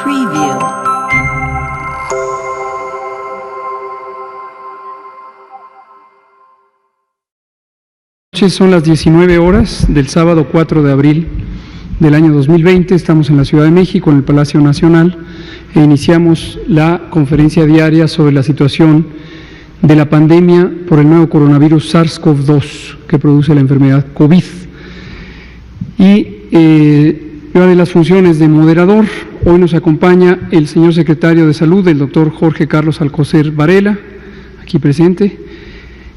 Preview. Son las 19 horas del sábado 4 de abril del año 2020. Estamos en la Ciudad de México, en el Palacio Nacional, e iniciamos la conferencia diaria sobre la situación de la pandemia por el nuevo coronavirus SARS-CoV-2 que produce la enfermedad COVID. Y una de las funciones de moderador, hoy nos acompaña el señor secretario de Salud, el doctor Jorge Carlos Alcocer Varela, aquí presente.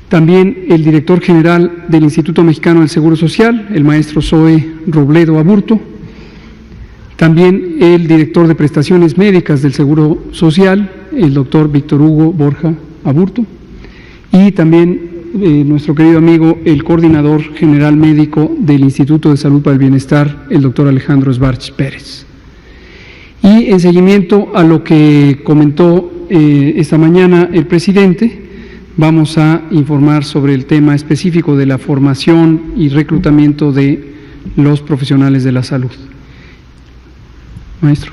También el director general del Instituto Mexicano del Seguro Social, el maestro Zoe Robledo Aburto. También el director de prestaciones médicas del Seguro Social, el doctor Víctor Hugo Borja Aburto. Y también nuestro querido amigo, el coordinador general médico del Instituto de Salud para el Bienestar, el doctor Alejandro Sbarch Pérez. Y en seguimiento a lo que comentó esta mañana el presidente, vamos a informar sobre el tema específico de la formación y reclutamiento de los profesionales de la salud. Maestro.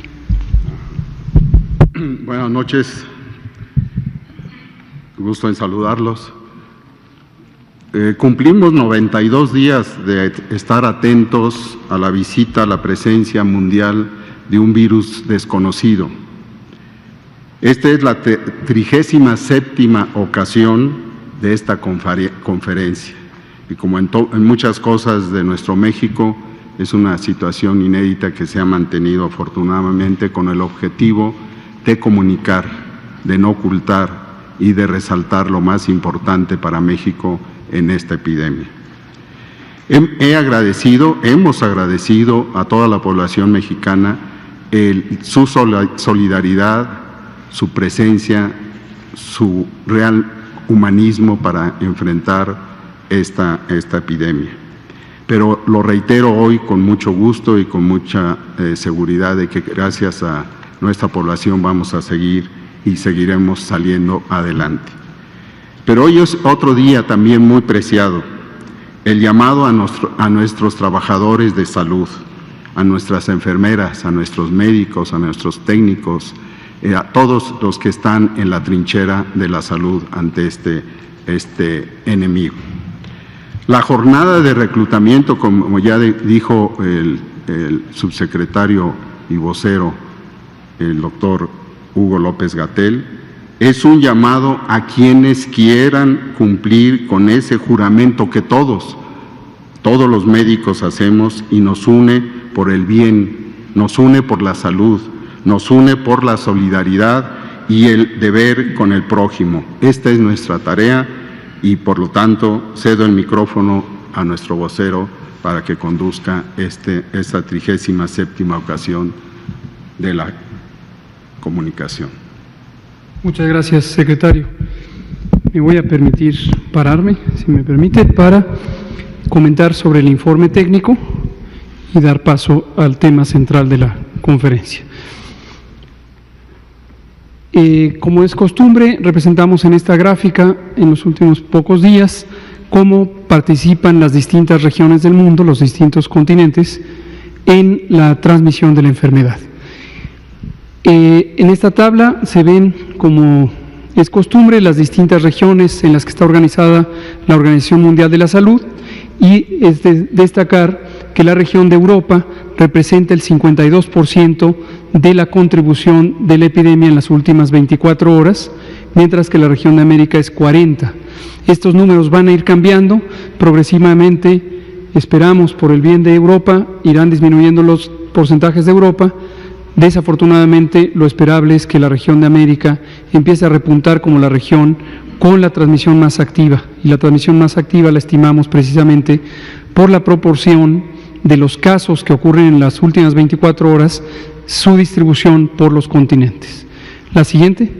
Buenas noches. Gusto en saludarlos. Cumplimos 92 días de estar atentos a la visita, a la presencia mundial de un virus desconocido. Esta es la 37ª ocasión de esta conferencia y como en muchas cosas de nuestro México, es una situación inédita que se ha mantenido afortunadamente con el objetivo de comunicar, de no ocultar y de resaltar lo más importante para México en esta epidemia. Hemos agradecido a toda la población mexicana su solidaridad, su presencia, su real humanismo para enfrentar esta epidemia. Pero lo reitero hoy con mucho gusto y con mucha seguridad de que gracias a nuestra población vamos a seguir y seguiremos saliendo adelante. Pero hoy es otro día también muy preciado, el llamado a nuestros trabajadores de salud, a nuestras enfermeras, a nuestros médicos, a nuestros técnicos, a todos los que están en la trinchera de la salud ante este enemigo. La jornada de reclutamiento, como ya dijo el subsecretario y vocero, el doctor Hugo López-Gatell, es un llamado a quienes quieran cumplir con ese juramento que todos los médicos hacemos y nos une por el bien, nos une por la salud, nos une por la solidaridad y el deber con el prójimo. Esta es nuestra tarea y por lo tanto cedo el micrófono a nuestro vocero para que conduzca esta 37ª ocasión de la comunicación. Muchas gracias, secretario. Me voy a permitir pararme, si me permite, para comentar sobre el informe técnico y dar paso al tema central de la conferencia. Como es costumbre, representamos en esta gráfica en los últimos pocos días cómo participan las distintas regiones del mundo, los distintos continentes, en la transmisión de la enfermedad. En esta tabla se ven, como es costumbre, las distintas regiones en las que está organizada la Organización Mundial de la Salud, y es de destacar que la región de Europa representa el 52% de la contribución de la epidemia en las últimas 24 horas, mientras que la región de América es 40%. Estos números van a ir cambiando progresivamente, esperamos por el bien de Europa, irán disminuyendo los porcentajes de Europa. Desafortunadamente, lo esperable es que la región de América empiece a repuntar como la región con la transmisión más activa, y la transmisión más activa la estimamos precisamente por la proporción de los casos que ocurren en las últimas 24 horas, su distribución por los continentes. La siguiente.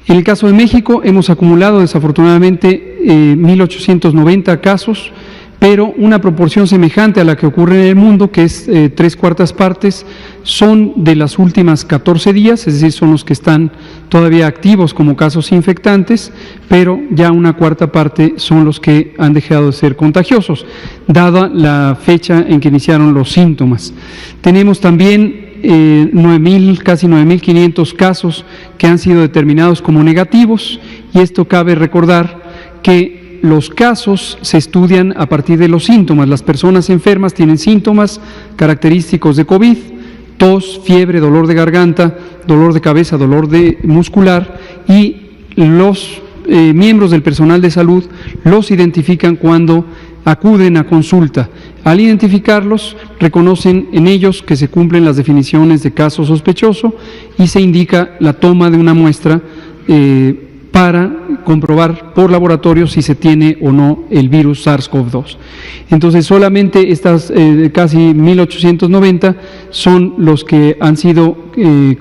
En el caso de México, hemos acumulado desafortunadamente 1.890 casos, pero una proporción semejante a la que ocurre en el mundo, que es 3/4 partes, son de las últimas 14 días, es decir, son los que están todavía activos como casos infectantes, pero ya 1/4 parte son los que han dejado de ser contagiosos, dada la fecha en que iniciaron los síntomas. Tenemos también casi 9.500 casos que han sido determinados como negativos, y esto cabe recordar que los casos se estudian a partir de los síntomas. Las personas enfermas tienen síntomas característicos de COVID: tos, fiebre, dolor de garganta, dolor de cabeza, dolor muscular, y los miembros del personal de salud los identifican cuando acuden a consulta. Al identificarlos, reconocen en ellos que se cumplen las definiciones de caso sospechoso y se indica la toma de una muestra para comprobar por laboratorio si se tiene o no el virus SARS-CoV-2. Entonces, solamente estas casi 1.890 son los que han sido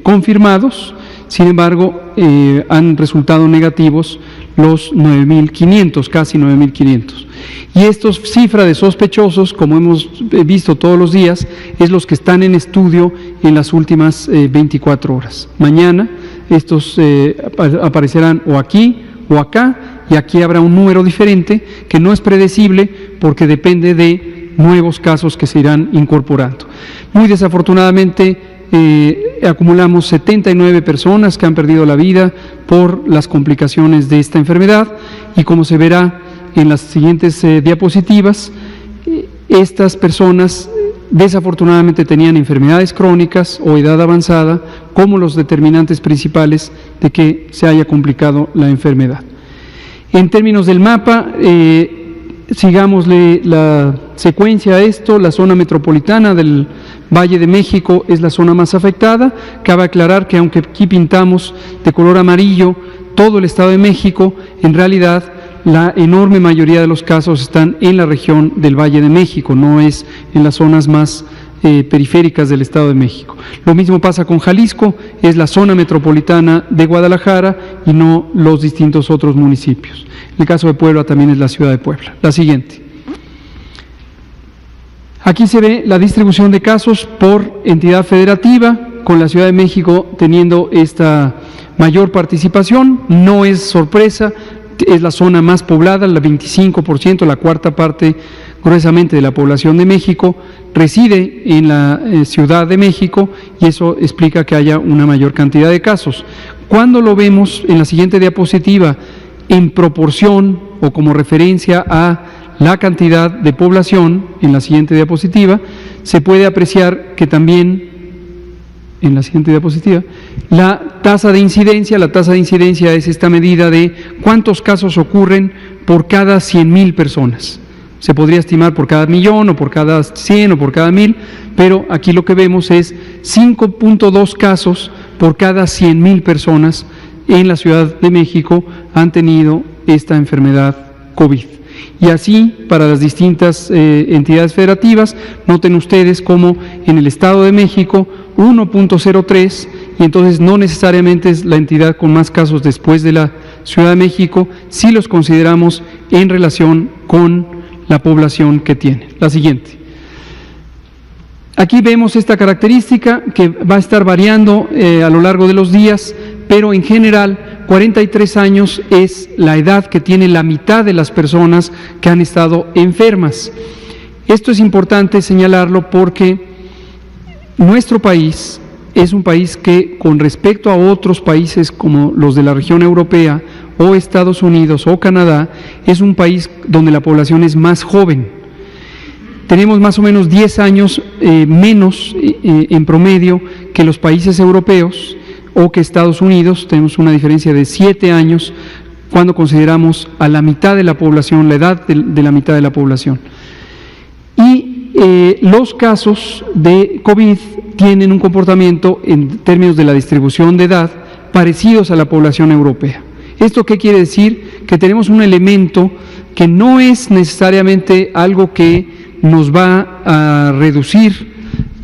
confirmados. Sin embargo, han resultado negativos los 9.500, casi 9.500. Y esta cifra de sospechosos, como hemos visto todos los días, es los que están en estudio en las últimas 24 horas. Mañana estos aparecerán o aquí o acá, y aquí habrá un número diferente que no es predecible porque depende de nuevos casos que se irán incorporando. Muy desafortunadamente, acumulamos 79 personas que han perdido la vida por las complicaciones de esta enfermedad, y como se verá en las siguientes diapositivas, estas personas desafortunadamente tenían enfermedades crónicas o edad avanzada como los determinantes principales de que se haya complicado la enfermedad. En términos del mapa, sigámosle la secuencia a esto. La zona metropolitana del Valle de México es la zona más afectada. Cabe aclarar que aunque aquí pintamos de color amarillo todo el Estado de México, en realidad la enorme mayoría de los casos están en la región del Valle de México, no es en las zonas más periféricas del Estado de México. Lo mismo pasa con Jalisco, es la zona metropolitana de Guadalajara y no los distintos otros municipios. En el caso de Puebla también es la ciudad de Puebla. La siguiente. Aquí se ve la distribución de casos por entidad federativa, con la Ciudad de México teniendo esta mayor participación. No es sorpresa, es la zona más poblada, el 25%, la cuarta parte gruesamente de la población de México reside en la Ciudad de México, y eso explica que haya una mayor cantidad de casos. Cuando lo vemos en la siguiente diapositiva en proporción o como referencia a la cantidad de población, en la siguiente diapositiva, se puede apreciar que también en la siguiente diapositiva, la tasa de incidencia es esta medida de cuántos casos ocurren por cada 100,000 personas. Se podría estimar por cada millón, o por cada 100, o por cada 1,000, pero aquí lo que vemos es 5.2 casos por cada 100,000 personas en la Ciudad de México han tenido esta enfermedad COVID. Y así para las distintas entidades federativas. Noten ustedes como en el Estado de México 1.03, y entonces no necesariamente es la entidad con más casos después de la Ciudad de México, si los consideramos en relación con la población que tiene. La siguiente. Aquí vemos esta característica que va a estar variando a lo largo de los días, pero en general 43 años es la edad que tiene la mitad de las personas que han estado enfermas. Esto es importante señalarlo porque nuestro país es un país que, con respecto a otros países como los de la región europea o Estados Unidos o Canadá, es un país donde la población es más joven. Tenemos más o menos 10 años menos en promedio que los países europeos o que Estados Unidos. Tenemos una diferencia de 7 años cuando consideramos a la mitad de la población, la edad de la mitad de la población. Y los casos de COVID tienen un comportamiento en términos de la distribución de edad parecidos a la población europea. ¿Esto qué quiere decir? Que tenemos un elemento que no es necesariamente algo que nos va a reducir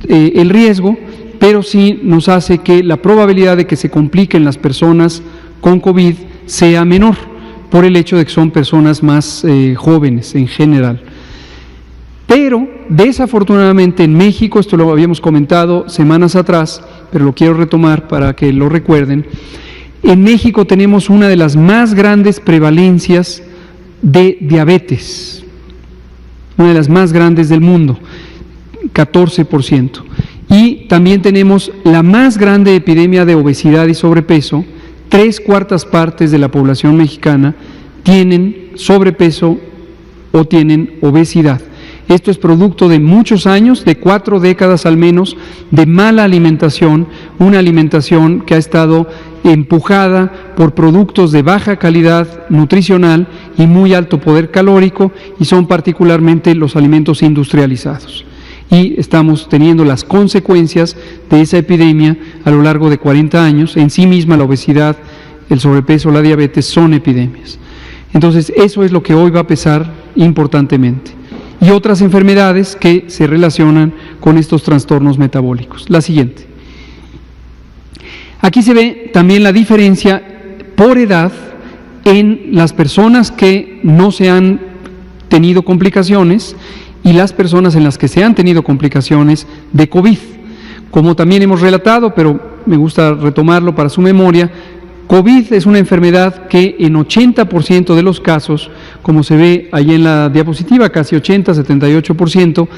el riesgo, pero sí nos hace que la probabilidad de que se compliquen las personas con COVID sea menor, por el hecho de que son personas más jóvenes en general. Pero desafortunadamente en México, esto lo habíamos comentado semanas atrás, pero lo quiero retomar para que lo recuerden, en México tenemos una de las más grandes prevalencias de diabetes, una de las más grandes del mundo, 14%. Y también tenemos la más grande epidemia de obesidad y sobrepeso. 3/4 partes de la población mexicana tienen sobrepeso o tienen obesidad. Esto es producto de muchos años, de 4 décadas al menos, de mala alimentación, una alimentación que ha estado empujada por productos de baja calidad nutricional y muy alto poder calórico, y son particularmente los alimentos industrializados. Y estamos teniendo las consecuencias de esa epidemia a lo largo de 40 años. En sí misma la obesidad, el sobrepeso, la diabetes son epidemias. Entonces eso es lo que hoy va a pesar importantemente. Y otras enfermedades que se relacionan con estos trastornos metabólicos. La siguiente. Aquí se ve también la diferencia por edad en las personas que no se han tenido complicaciones y las personas en las que se han tenido complicaciones de COVID. Como también hemos relatado, pero me gusta retomarlo para su memoria, COVID es una enfermedad que en 80% de los casos, como se ve ahí en la diapositiva, casi 80, 78%,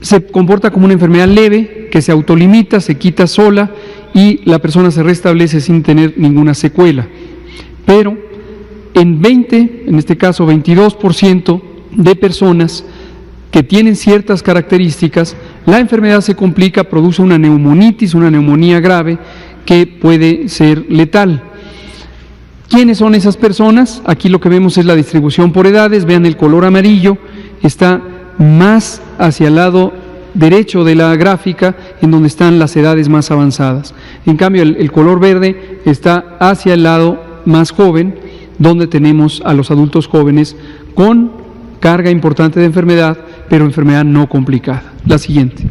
se comporta como una enfermedad leve, que se autolimita, se quita sola y la persona se restablece sin tener ninguna secuela. Pero en este caso 22% de personas que tienen ciertas características, la enfermedad se complica, produce una neumonitis, una neumonía grave que puede ser letal. ¿Quiénes son esas personas? Aquí lo que vemos es la distribución por edades. Vean el color amarillo, está más hacia el lado derecho de la gráfica, en donde están las edades más avanzadas. En cambio, el color verde está hacia el lado más joven, donde tenemos a los adultos jóvenes con carga importante de enfermedad, pero enfermedad no complicada. La siguiente.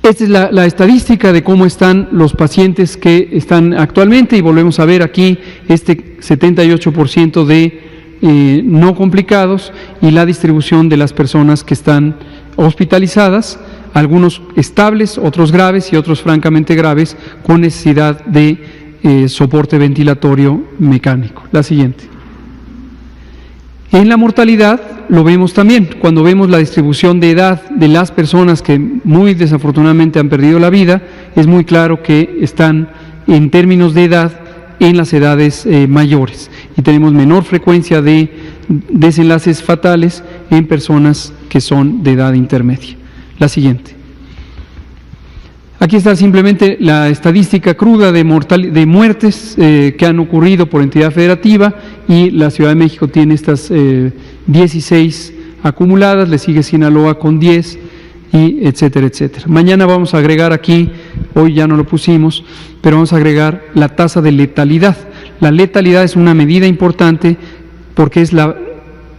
Esta es la estadística de cómo están los pacientes que están actualmente, y volvemos a ver aquí este 78% de no complicados y la distribución de las personas que están hospitalizadas, algunos estables, otros graves y otros francamente graves con necesidad de soporte ventilatorio mecánico. La siguiente. En la mortalidad lo vemos también, cuando vemos la distribución de edad de las personas que muy desafortunadamente han perdido la vida, es muy claro que están en términos de edad en las edades mayores, y tenemos menor frecuencia de desenlaces fatales en personas que son de edad intermedia. La siguiente. Aquí está simplemente la estadística cruda de muertes que han ocurrido por entidad federativa, y la Ciudad de México tiene estas 16 acumuladas, le sigue Sinaloa con 10, y etcétera, etcétera. Mañana vamos a agregar aquí, hoy ya no lo pusimos, pero vamos a agregar la tasa de letalidad. La letalidad es una medida importante porque es la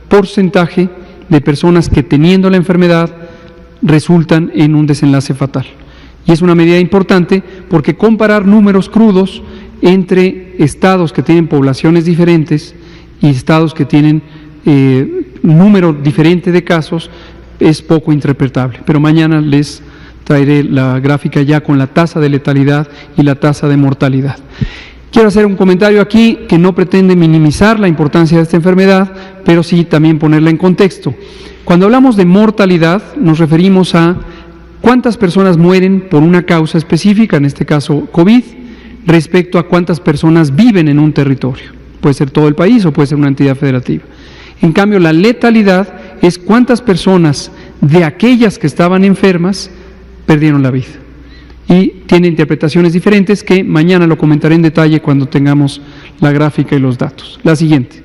porcentaje de personas que teniendo la enfermedad resultan en un desenlace fatal. Y es una medida importante porque comparar números crudos entre estados que tienen poblaciones diferentes y estados que tienen número diferente de casos es poco interpretable. Pero mañana les traeré la gráfica ya con la tasa de letalidad y la tasa de mortalidad. Quiero hacer un comentario aquí que no pretende minimizar la importancia de esta enfermedad, pero sí también ponerla en contexto. Cuando hablamos de mortalidad, nos referimos a cuántas personas mueren por una causa específica, en este caso COVID, respecto a cuántas personas viven en un territorio. Puede ser todo el país o puede ser una entidad federativa. En cambio, la letalidad es cuántas personas de aquellas que estaban enfermas perdieron la vida. Y tiene interpretaciones diferentes que mañana lo comentaré en detalle cuando tengamos la gráfica y los datos. La siguiente.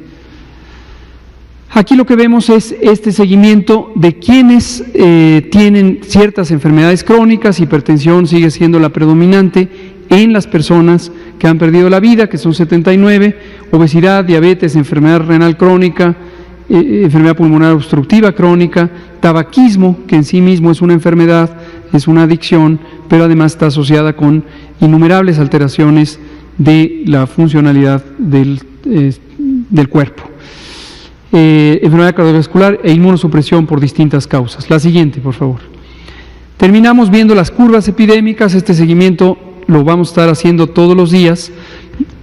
Aquí lo que vemos es este seguimiento de quienes tienen ciertas enfermedades crónicas. Hipertensión sigue siendo la predominante en las personas que han perdido la vida, que son 79, obesidad, diabetes, enfermedad renal crónica, enfermedad pulmonar obstructiva crónica, tabaquismo, que en sí mismo es una enfermedad, es una adicción, pero además está asociada con innumerables alteraciones de la funcionalidad del cuerpo. Enfermedad cardiovascular e inmunosupresión por distintas causas. La siguiente, por favor. Terminamos viendo las curvas epidémicas. Este seguimiento lo vamos a estar haciendo todos los días.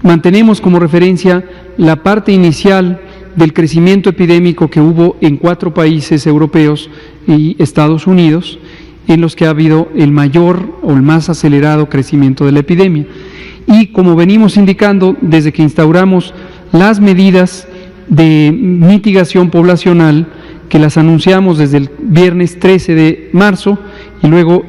Mantenemos como referencia la parte inicial del crecimiento epidémico que hubo en 4 países europeos y Estados Unidos, en los que ha habido el mayor o el más acelerado crecimiento de la epidemia. Y como venimos indicando desde que instauramos las medidas de mitigación poblacional, que las anunciamos desde el viernes 13 de marzo y luego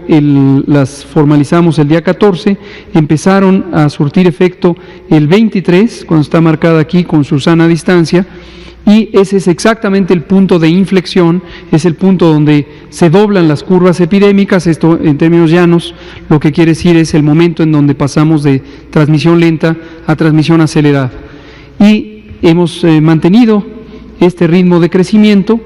las formalizamos el día 14, empezaron a surtir efecto el 23, cuando está marcada aquí con su sana distancia, y ese es exactamente el punto de inflexión, es el punto donde se doblan las curvas epidémicas. Esto en términos llanos lo que quiere decir es el momento en donde pasamos de transmisión lenta a transmisión acelerada. Y hemos mantenido este ritmo de crecimiento.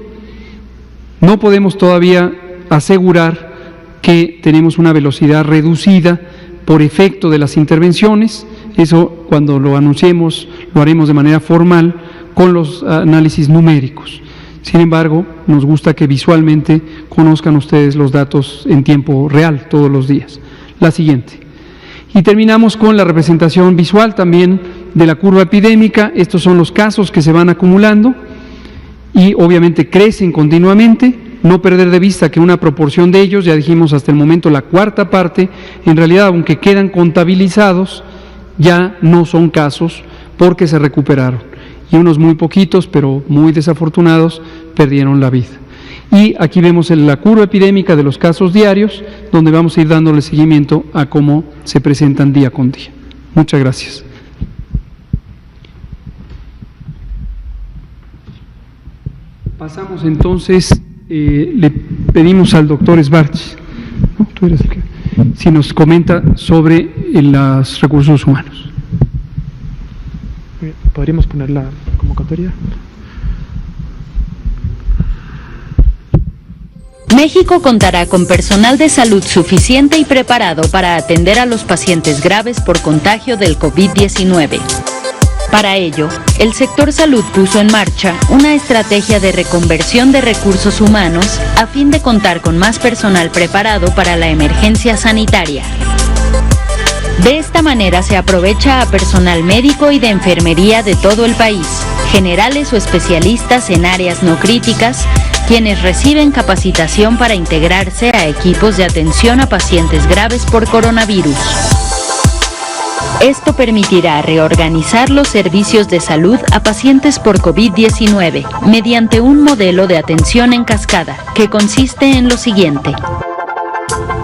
No podemos todavía asegurar que tenemos una velocidad reducida por efecto de las intervenciones. Eso, cuando lo anunciemos, lo haremos de manera formal con los análisis numéricos. Sin embargo, nos gusta que visualmente conozcan ustedes los datos en tiempo real todos los días. La siguiente. Y terminamos con la representación visual también de la curva epidémica. Estos son los casos que se van acumulando y obviamente crecen continuamente. No perder de vista que una proporción de ellos, ya dijimos hasta el momento la cuarta parte, en realidad aunque quedan contabilizados, ya no son casos porque se recuperaron. Y unos muy poquitos, pero muy desafortunados, perdieron la vida. Y aquí vemos la curva epidémica de los casos diarios, donde vamos a ir dándole seguimiento a cómo se presentan día con día. Muchas gracias. Pasamos entonces, le pedimos al doctor Sbartz, ¿no? Tú eres el que, si nos comenta sobre los recursos humanos. ¿Podríamos poner la convocatoria? México contará con personal de salud suficiente y preparado para atender a los pacientes graves por contagio del COVID-19. Para ello, el sector salud puso en marcha una estrategia de reconversión de recursos humanos a fin de contar con más personal preparado para la emergencia sanitaria. De esta manera se aprovecha a personal médico y de enfermería de todo el país, generales o especialistas en áreas no críticas, quienes reciben capacitación para integrarse a equipos de atención a pacientes graves por coronavirus. Esto permitirá reorganizar los servicios de salud a pacientes por COVID-19 mediante un modelo de atención en cascada que consiste en lo siguiente.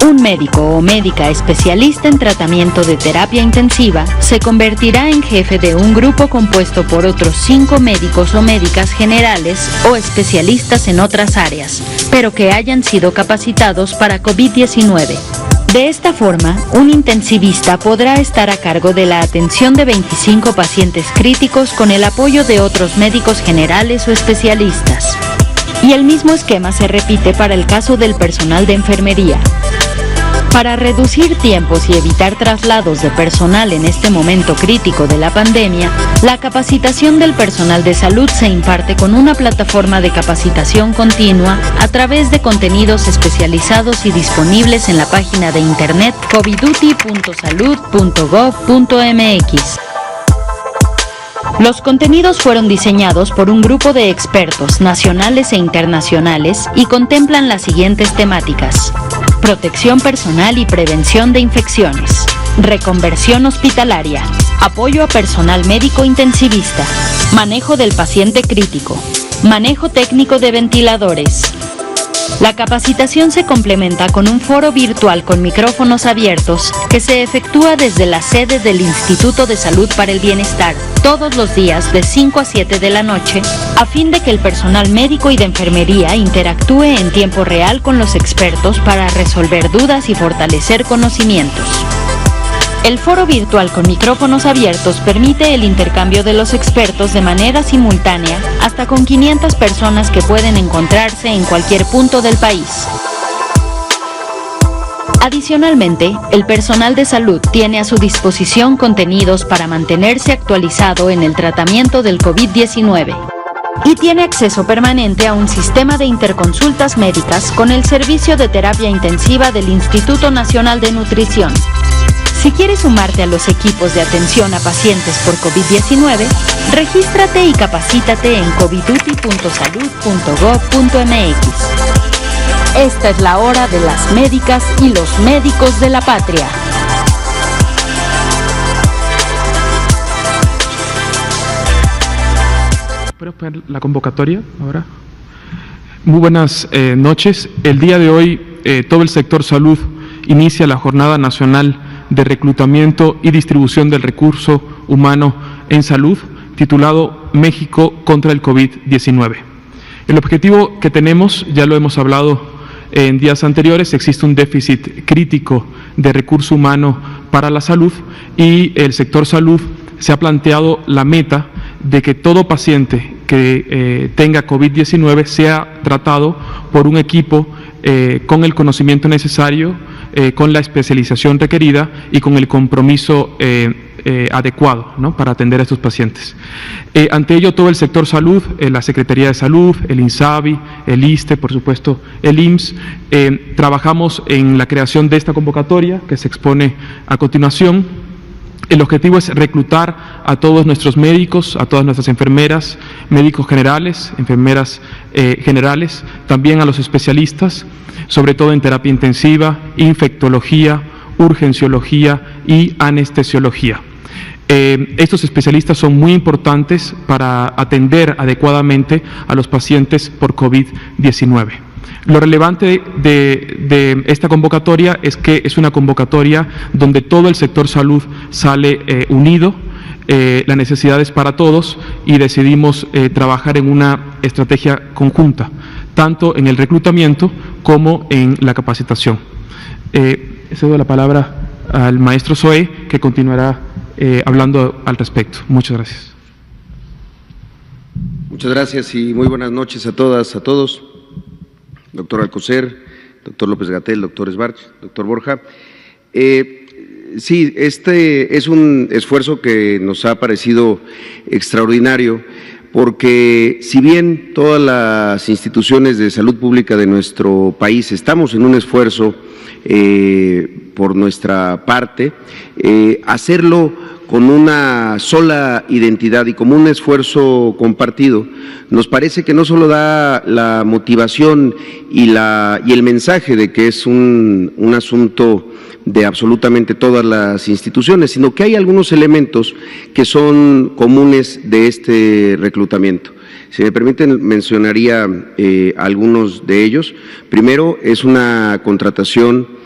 Un médico o médica especialista en tratamiento de terapia intensiva se convertirá en jefe de un grupo compuesto por otros 5 médicos o médicas generales o especialistas en otras áreas, pero que hayan sido capacitados para COVID-19. De esta forma, un intensivista podrá estar a cargo de la atención de 25 pacientes críticos con el apoyo de otros médicos generales o especialistas. Y el mismo esquema se repite para el caso del personal de enfermería. Para reducir tiempos y evitar traslados de personal en este momento crítico de la pandemia, la capacitación del personal de salud se imparte con una plataforma de capacitación continua a través de contenidos especializados y disponibles en la página de internet coviduty.salud.gov.mx. Los contenidos fueron diseñados por un grupo de expertos nacionales e internacionales y contemplan las siguientes temáticas: protección personal y prevención de infecciones, reconversión hospitalaria, apoyo a personal médico intensivista, manejo del paciente crítico, manejo técnico de ventiladores. La capacitación se complementa con un foro virtual con micrófonos abiertos que se efectúa desde la sede del Instituto de Salud para el Bienestar todos los días de 5 a 7 de la noche, a fin de que el personal médico y de enfermería interactúe en tiempo real con los expertos para resolver dudas y fortalecer conocimientos. El foro virtual con micrófonos abiertos permite el intercambio de los expertos de manera simultánea hasta con 500 personas que pueden encontrarse en cualquier punto del país. Adicionalmente, el personal de salud tiene a su disposición contenidos para mantenerse actualizado en el tratamiento del COVID-19 y tiene acceso permanente a un sistema de interconsultas médicas con el servicio de terapia intensiva del Instituto Nacional de Nutrición. Si quieres sumarte a los equipos de atención a pacientes por COVID-19, regístrate y capacítate en coviduti.salud.gov.mx. Esta es la hora de las médicas y los médicos de la patria. ¿Puedes poner la convocatoria ahora? Muy buenas noches. El día de hoy todo el sector salud inicia la Jornada Nacional de Reclutamiento y Distribución del Recurso Humano en Salud, titulado México contra el COVID-19. El objetivo que tenemos, ya lo hemos hablado en días anteriores, existe un déficit crítico de recurso humano para la salud y el sector salud se ha planteado la meta de que todo paciente que tenga COVID-19 sea tratado por un equipo con el conocimiento necesario, con la especialización requerida y con el compromiso adecuado, ¿no?, para atender a estos pacientes. Ante ello, todo el sector salud, la Secretaría de Salud, el INSABI, el ISSSTE, por supuesto, el IMSS, trabajamos en la creación de esta convocatoria que se expone a continuación. El objetivo es reclutar a todos nuestros médicos, a todas nuestras enfermeras, médicos generales, enfermeras generales, también a los especialistas, sobre todo en terapia intensiva, infectología, urgenciología y anestesiología. Estos especialistas son muy importantes para atender adecuadamente a los pacientes por COVID-19. Lo relevante de esta convocatoria es que es una convocatoria donde todo el sector salud sale unido, la necesidad es para todos y decidimos trabajar en una estrategia conjunta, tanto en el reclutamiento como en la capacitación. Cedo la palabra al maestro Zoé, que continuará hablando al respecto. Muchas gracias. Muchas gracias y muy buenas noches a todas, a todos. Doctor Alcocer, doctor López-Gatell, doctor Sbarch, doctor Borja. Sí, este es un esfuerzo que nos ha parecido extraordinario porque si bien todas las instituciones de salud pública de nuestro país estamos en un esfuerzo por nuestra parte, hacerlo con una sola identidad y como un esfuerzo compartido, nos parece que no solo da la motivación y el mensaje de que es un asunto de absolutamente todas las instituciones, sino que hay algunos elementos que son comunes de este reclutamiento. Si me permiten, mencionaría algunos de ellos. Primero, es una contratación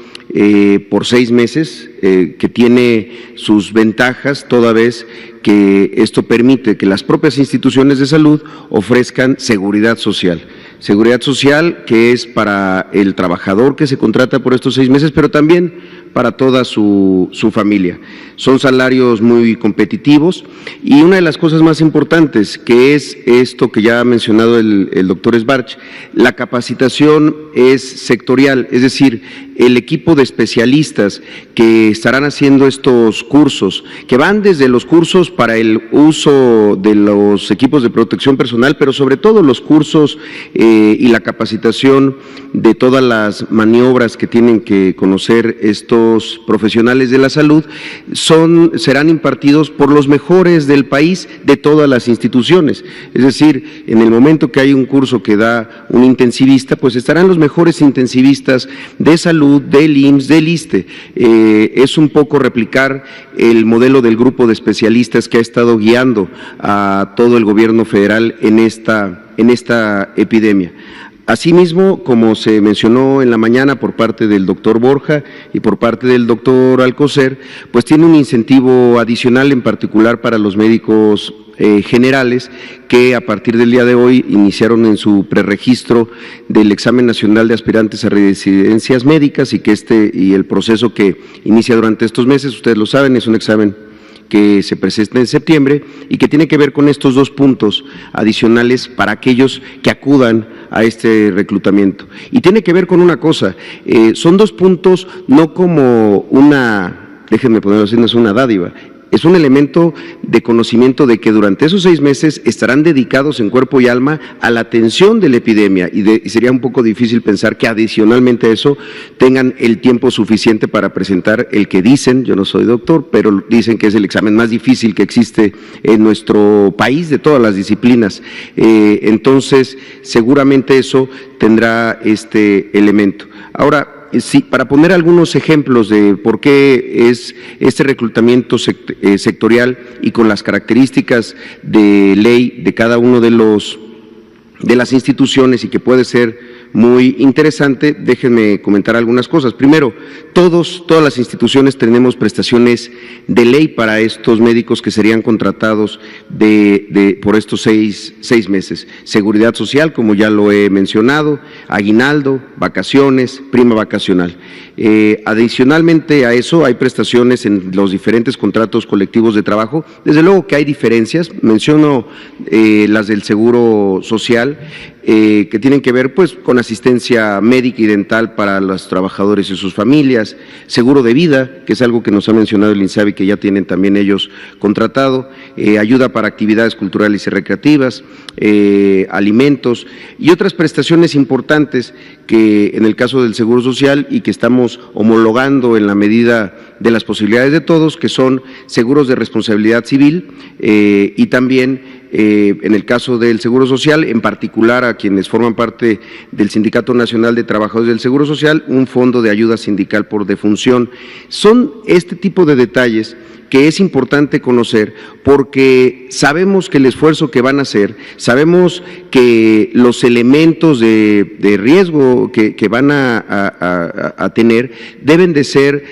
por 6 meses, que tiene sus ventajas toda vez que esto permite que las propias instituciones de salud ofrezcan seguridad social. Seguridad social que es para el trabajador que se contrata por estos 6 meses, pero también para toda su familia. Son salarios muy competitivos y una de las cosas más importantes, que es esto que ya ha mencionado el doctor Sbarch, la capacitación es sectorial, es decir, el equipo de especialistas que estarán haciendo estos cursos, que van desde los cursos para el uso de los equipos de protección personal, pero sobre todo los cursos y la capacitación de todas las maniobras que tienen que conocer estos profesionales de la salud, serán impartidos por los mejores del país de todas las instituciones. Es decir, en el momento que hay un curso que da un intensivista, pues estarán los mejores intensivistas de salud, del IMSS, del ISSSTE. Es un poco replicar el modelo del grupo de especialistas que ha estado guiando a todo el gobierno federal en esta epidemia. Asimismo, como se mencionó en la mañana por parte del doctor Borja y por parte del doctor Alcocer, pues tiene un incentivo adicional en particular para los médicos generales que a partir del día de hoy iniciaron en su preregistro del examen nacional de aspirantes a residencias médicas y que y el proceso que inicia durante estos meses, ustedes lo saben, es un examen que se presenta en septiembre y que tiene que ver con estos 2 puntos adicionales para aquellos que acudan a este reclutamiento. Y tiene que ver con una cosa, son 2 puntos no como déjenme ponerlo así, no es una dádiva, Es un elemento de conocimiento de que durante esos 6 meses estarán dedicados en cuerpo y alma a la atención de la epidemia y sería un poco difícil pensar que adicionalmente a eso tengan el tiempo suficiente para presentar el que dicen, yo no soy doctor, pero dicen que es el examen más difícil que existe en nuestro país de todas las disciplinas. Entonces, seguramente eso tendrá este elemento. Ahora, sí, para poner algunos ejemplos de por qué es este reclutamiento sectorial y con las características de ley de cada uno de las instituciones y que puede ser muy interesante, déjenme comentar algunas cosas. Primero, todas las instituciones tenemos prestaciones de ley para estos médicos que serían contratados por estos seis meses. Seguridad social, como ya lo he mencionado, aguinaldo, vacaciones, prima vacacional. Adicionalmente a eso, hay prestaciones en los diferentes contratos colectivos de trabajo. Desde luego que hay diferencias, menciono las del Seguro Social, que tienen que ver pues con asistencia médica y dental para los trabajadores y sus familias, seguro de vida, que es algo que nos ha mencionado el INSABI, que ya tienen también ellos contratado, ayuda para actividades culturales y recreativas, alimentos y otras prestaciones importantes que en el caso del Seguro Social y que estamos homologando en la medida de las posibilidades de todos, que son seguros de responsabilidad civil y también en el caso del Seguro Social, en particular a quienes forman parte del Sindicato Nacional de Trabajadores del Seguro Social, un fondo de ayuda sindical por defunción. Son este tipo de detalles que es importante conocer porque sabemos que el esfuerzo que van a hacer, sabemos que los elementos de riesgo que van a tener deben de ser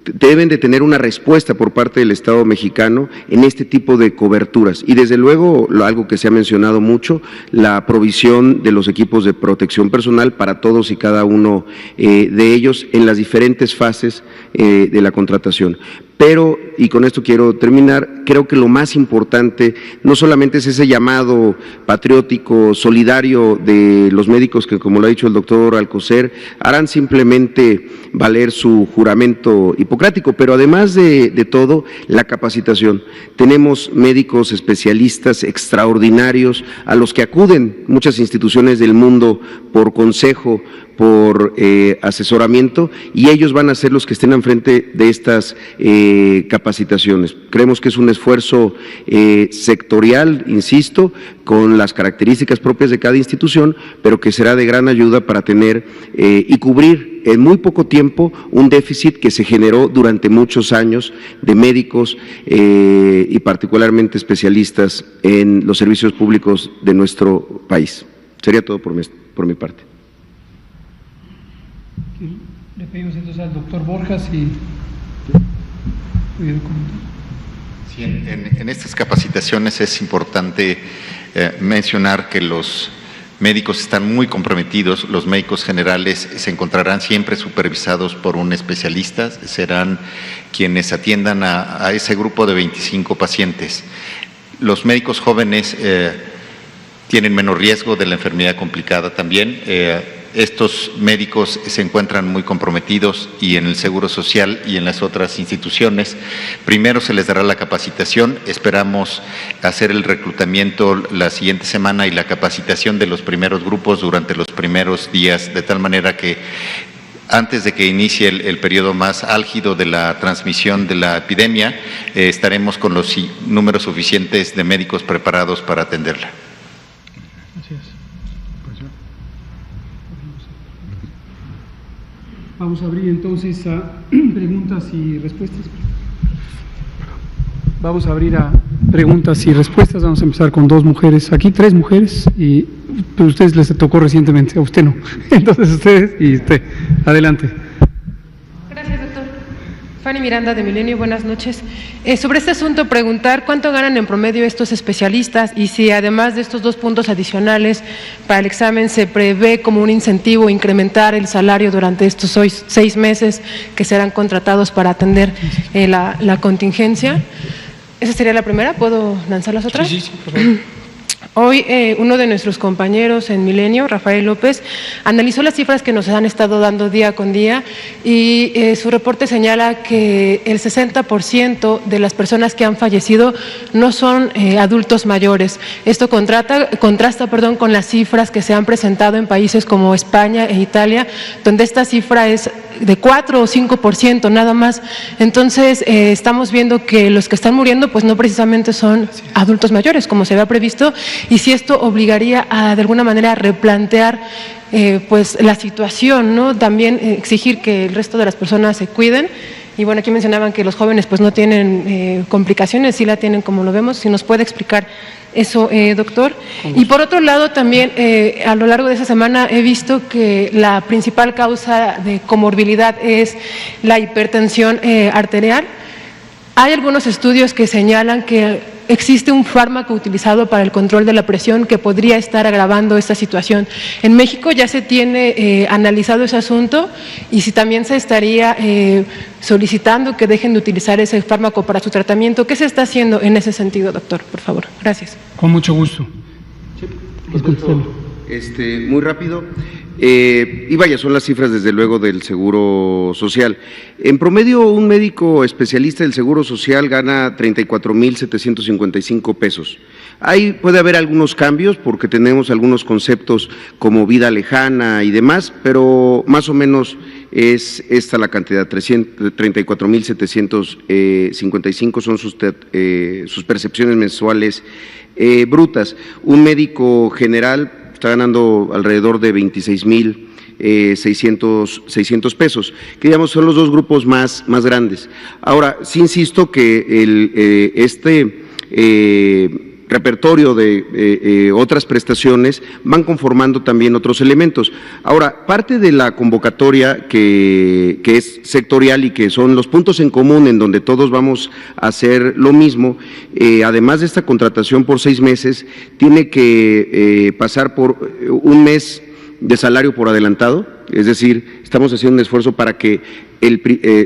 deben de tener una respuesta por parte del Estado mexicano en este tipo de coberturas y desde luego algo que se ha mencionado mucho, la provisión de los equipos de protección personal para todos y cada uno de ellos en las diferentes fases de la contratación. Pero, y con esto quiero terminar, creo que lo más importante no solamente es ese llamado patriótico, solidario de los médicos que, como lo ha dicho el doctor Alcocer, harán simplemente valer su juramento hipocrático, pero además de todo, la capacitación. Tenemos médicos especialistas extraordinarios a los que acuden muchas instituciones del mundo por consejo, por asesoramiento, y ellos van a ser los que estén al frente de estas capacitaciones. Creemos que es un esfuerzo sectorial, insisto, con las características propias de cada institución, pero que será de gran ayuda para tener y cubrir en muy poco tiempo un déficit que se generó durante muchos años de médicos y particularmente especialistas en los servicios públicos de nuestro país. Sería todo por mi parte. Le pedimos entonces al doctor Borja si pudiera comentar. Sí, en estas capacitaciones es importante mencionar que los médicos están muy comprometidos, los médicos generales se encontrarán siempre supervisados por un especialista, serán quienes atiendan a ese grupo de 25 pacientes. Los médicos jóvenes tienen menos riesgo de la enfermedad complicada también. Estos médicos se encuentran muy comprometidos y en el Seguro Social y en las otras instituciones. Primero se les dará la capacitación, esperamos hacer el reclutamiento la siguiente semana y la capacitación de los primeros grupos durante los primeros días, de tal manera que antes de que inicie el periodo más álgido de la transmisión de la epidemia, estaremos con los números suficientes de médicos preparados para atenderla. Vamos a abrir entonces a preguntas y respuestas. Vamos a abrir a preguntas y respuestas. Vamos a empezar con 2 mujeres, aquí 3 mujeres, pero a ustedes les tocó recientemente, a usted no. Entonces ustedes y usted. Adelante. Gracias, doctor. Fanny Miranda de Milenio, buenas noches. Sobre este asunto, preguntar cuánto ganan en promedio estos especialistas y si además de estos 2 puntos adicionales para el examen se prevé como un incentivo incrementar el salario durante estos 6 meses que serán contratados para atender la contingencia. Esa sería la primera. ¿Puedo lanzar las otras? Sí, por favor. Hoy uno de nuestros compañeros en Milenio, Rafael López, analizó las cifras que nos han estado dando día con día y su reporte señala que el 60% de las personas que han fallecido no son adultos mayores. Esto contrasta con las cifras que se han presentado en países como España e Italia, donde esta cifra es de 4 o 5% nada más. Entonces estamos viendo que los que están muriendo pues no precisamente son adultos mayores como se había previsto, y si esto obligaría a de alguna manera a replantear pues la situación, ¿no? También exigir que el resto de las personas se cuiden. Y bueno, aquí mencionaban que los jóvenes pues no tienen complicaciones, sí la tienen como lo vemos. Si nos puede explicar eso, doctor. Y por otro lado también a lo largo de esa semana he visto que la principal causa de comorbilidad es la hipertensión arterial. Hay algunos estudios que señalan que existe un fármaco utilizado para el control de la presión que podría estar agravando esta situación. En México ya se tiene analizado ese asunto, y si también se estaría solicitando que dejen de utilizar ese fármaco para su tratamiento. ¿Qué se está haciendo en ese sentido, doctor? Por favor. Gracias. Con mucho gusto. Muy rápido. Y vaya, son las cifras desde luego del Seguro Social. En promedio, un médico especialista del Seguro Social gana 34,755 pesos. Ahí puede haber algunos cambios porque tenemos algunos conceptos como vida lejana y demás, pero más o menos es esta la cantidad, 34,755 son sus percepciones mensuales brutas. Un médico general está ganando alrededor de 26,600 pesos, que digamos son los dos grupos más grandes. Ahora, sí insisto que este repertorio de otras prestaciones van conformando también otros elementos. Ahora, parte de la convocatoria que es sectorial y que son los puntos en común en donde todos vamos a hacer lo mismo, además de esta contratación por 6 meses, tiene que pasar por un mes de salario por adelantado, es decir, estamos haciendo un esfuerzo para que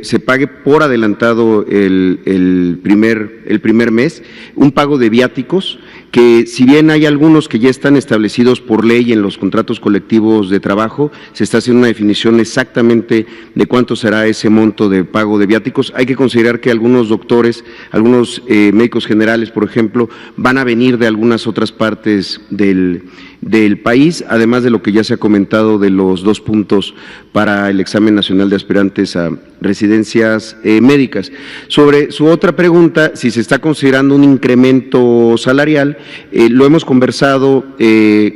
se pague por adelantado el primer mes, un pago de viáticos, que si bien hay algunos que ya están establecidos por ley en los contratos colectivos de trabajo, se está haciendo una definición exactamente de cuánto será ese monto de pago de viáticos. Hay que considerar que algunos doctores, algunos médicos generales, por ejemplo, van a venir de algunas otras partes del país, además de lo que ya se ha comentado de los 2 puntos para el examen nacional de aspirantes a residencias médicas. Sobre su otra pregunta, si se está considerando un incremento salarial, lo hemos conversado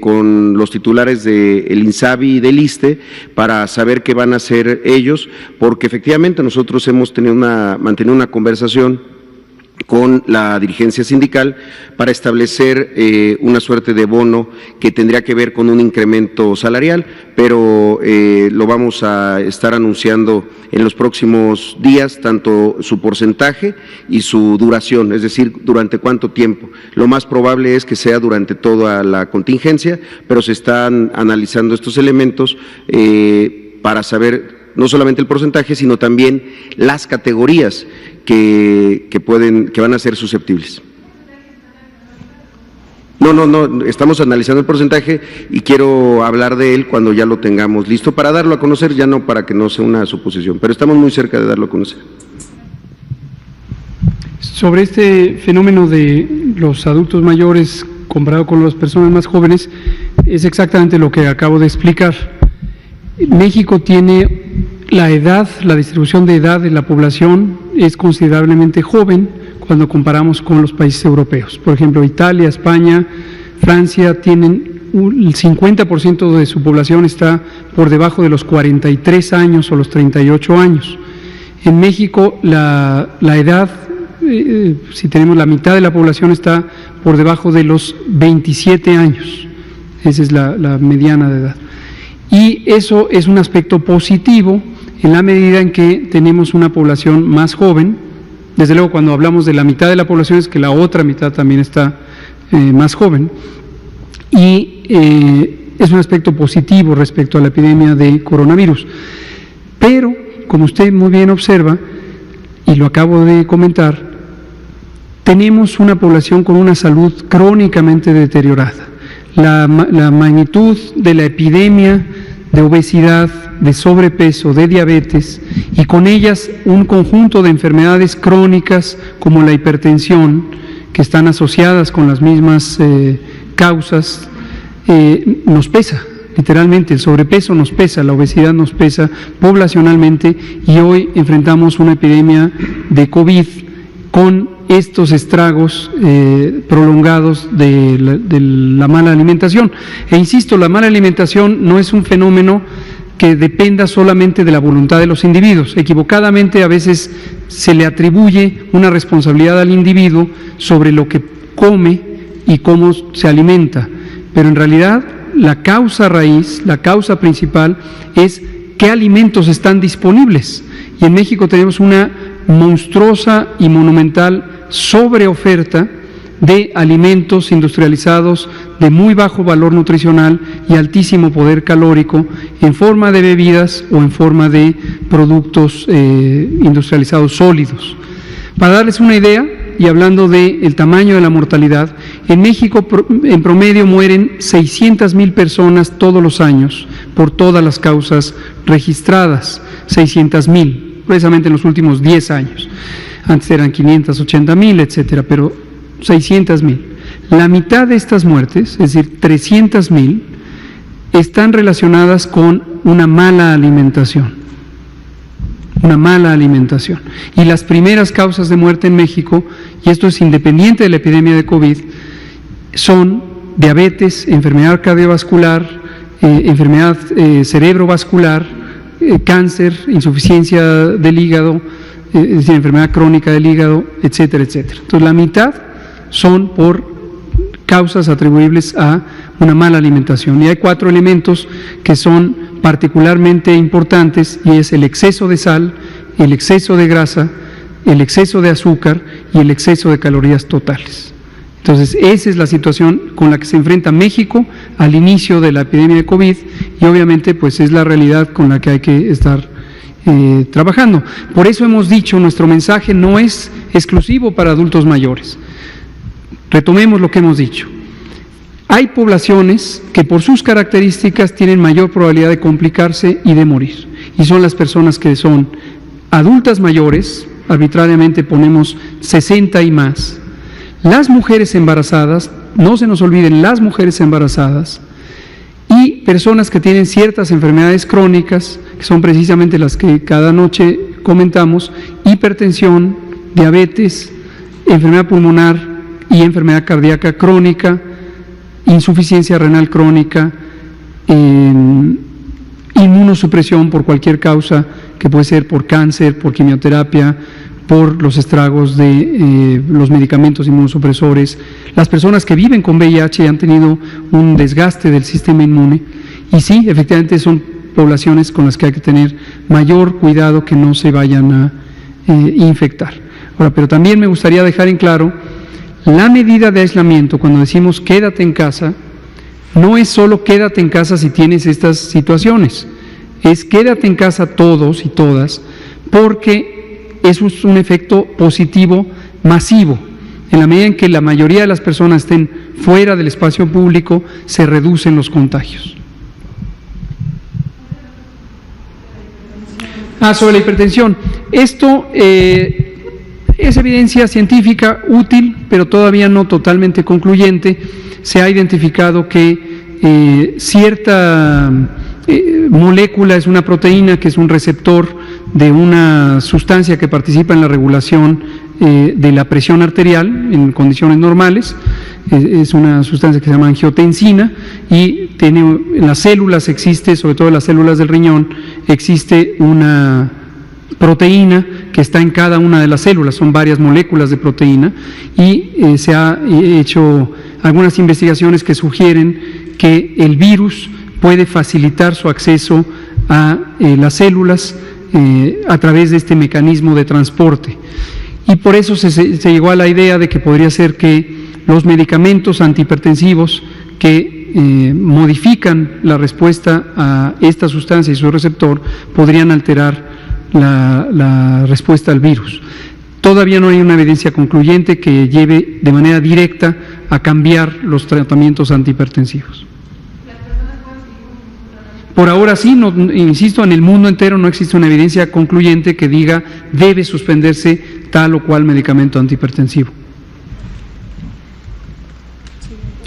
con los titulares del INSABI y del ISSSTE para saber qué van a hacer ellos, porque efectivamente nosotros hemos mantenido una conversación con la dirigencia sindical para establecer una suerte de bono que tendría que ver con un incremento salarial, pero lo vamos a estar anunciando en los próximos días, tanto su porcentaje y su duración, es decir, durante cuánto tiempo. Lo más probable es que sea durante toda la contingencia, pero se están analizando estos elementos para saber no solamente el porcentaje, sino también las categorías que van a ser susceptibles. No, estamos analizando el porcentaje y quiero hablar de él cuando ya lo tengamos listo para darlo a conocer, ya no para que no sea una suposición, pero estamos muy cerca de darlo a conocer. Sobre este fenómeno de los adultos mayores comparado con las personas más jóvenes, es exactamente lo que acabo de explicar. México tiene la distribución de edad de la población es considerablemente joven cuando comparamos con los países europeos. Por ejemplo, Italia, España, Francia tienen el 50% de su población está por debajo de los 43 años o los 38 años. En México la edad, si tenemos la mitad de la población, está por debajo de los 27 años. Esa es la mediana de edad. Y eso es un aspecto positivo en la medida en que tenemos una población más joven. Desde luego, cuando hablamos de la mitad de la población es que la otra mitad también está más joven. Y es un aspecto positivo respecto a la epidemia de coronavirus. Pero, como usted muy bien observa, y lo acabo de comentar, tenemos una población con una salud crónicamente deteriorada. la magnitud de la epidemia de obesidad, de sobrepeso, de diabetes, y con ellas un conjunto de enfermedades crónicas como la hipertensión, que están asociadas con las mismas causas, nos pesa. Literalmente, el sobrepeso nos pesa, la obesidad nos pesa poblacionalmente, y hoy enfrentamos una epidemia de COVID con estos estragos prolongados de la mala alimentación. E insisto, la mala alimentación no es un fenómeno que dependa solamente de la voluntad de los individuos. Equivocadamente a veces se le atribuye una responsabilidad al individuo sobre lo que come y cómo se alimenta, pero en realidad la causa raíz, la causa principal es qué alimentos están disponibles. Y en México tenemos una monstruosa y monumental sobreoferta de alimentos industrializados de muy bajo valor nutricional y altísimo poder calórico en forma de bebidas o en forma de productos industrializados sólidos. Para darles una idea, y hablando del tamaño de la mortalidad, en México en promedio mueren 600,000 personas todos los años por todas las causas registradas, 600,000, precisamente en los últimos 10 años. Antes eran 580,000, etcétera, pero 600,000. La mitad de estas muertes, es decir, 300,000, están relacionadas con una mala alimentación. Una mala alimentación. Y las primeras causas de muerte en México, y esto es independiente de la epidemia de COVID, son diabetes, enfermedad cardiovascular, enfermedad cerebrovascular, cáncer, insuficiencia del hígado, es decir, enfermedad crónica del hígado, etcétera, etcétera. Entonces, la mitad son por causas atribuibles a una mala alimentación. Y hay 4 elementos que son particularmente importantes, y es el exceso de sal, el exceso de grasa, el exceso de azúcar y el exceso de calorías totales. Entonces, esa es la situación con la que se enfrenta México al inicio de la epidemia de COVID, y obviamente pues es la realidad con la que hay que estar trabajando. Por eso hemos dicho, nuestro mensaje no es exclusivo para adultos mayores. Retomemos lo que hemos dicho. Hay poblaciones que por sus características tienen mayor probabilidad de complicarse y de morir, y son las personas que son adultas mayores, arbitrariamente ponemos 60 y más, las mujeres embarazadas, no se nos olviden las mujeres embarazadas, y personas que tienen ciertas enfermedades crónicas, que son precisamente las que cada noche comentamos: hipertensión, diabetes, enfermedad pulmonar y enfermedad cardíaca crónica, insuficiencia renal crónica, inmunosupresión por cualquier causa, que puede ser por cáncer, por quimioterapia, por los estragos de los medicamentos inmunosupresores, las personas que viven con VIH y han tenido un desgaste del sistema inmune. Y sí, efectivamente son poblaciones con las que hay que tener mayor cuidado que no se vayan a infectar. Ahora, pero también me gustaría dejar en claro, la medida de aislamiento, cuando decimos quédate en casa, no es solo quédate en casa si tienes estas situaciones, es quédate en casa todos y todas, porque eso es un efecto positivo masivo. En la medida en que la mayoría de las personas estén fuera del espacio público, se reducen los contagios. Sobre la hipertensión. Esto es evidencia científica útil, pero todavía no totalmente concluyente. Se ha identificado que cierta molécula es una proteína que es un receptor de una sustancia que participa en la regulación de la presión arterial en condiciones normales. Es una sustancia que se llama angiotensina, y en las células existe, sobre todo en las células del riñón, existe una proteína que está en cada una de las células, son varias moléculas de proteína, y se ha hecho algunas investigaciones que sugieren que el virus puede facilitar su acceso a las células a través de este mecanismo de transporte. Y por eso se llegó a la idea de que podría ser que los medicamentos antihipertensivos que modifican la respuesta a esta sustancia y su receptor podrían alterar la respuesta al virus. Todavía no hay una evidencia concluyente que lleve de manera directa a cambiar los tratamientos antihipertensivos. Por ahora sí, no, insisto, en el mundo entero no existe una evidencia concluyente que diga debe suspenderse tal o cual medicamento antihipertensivo.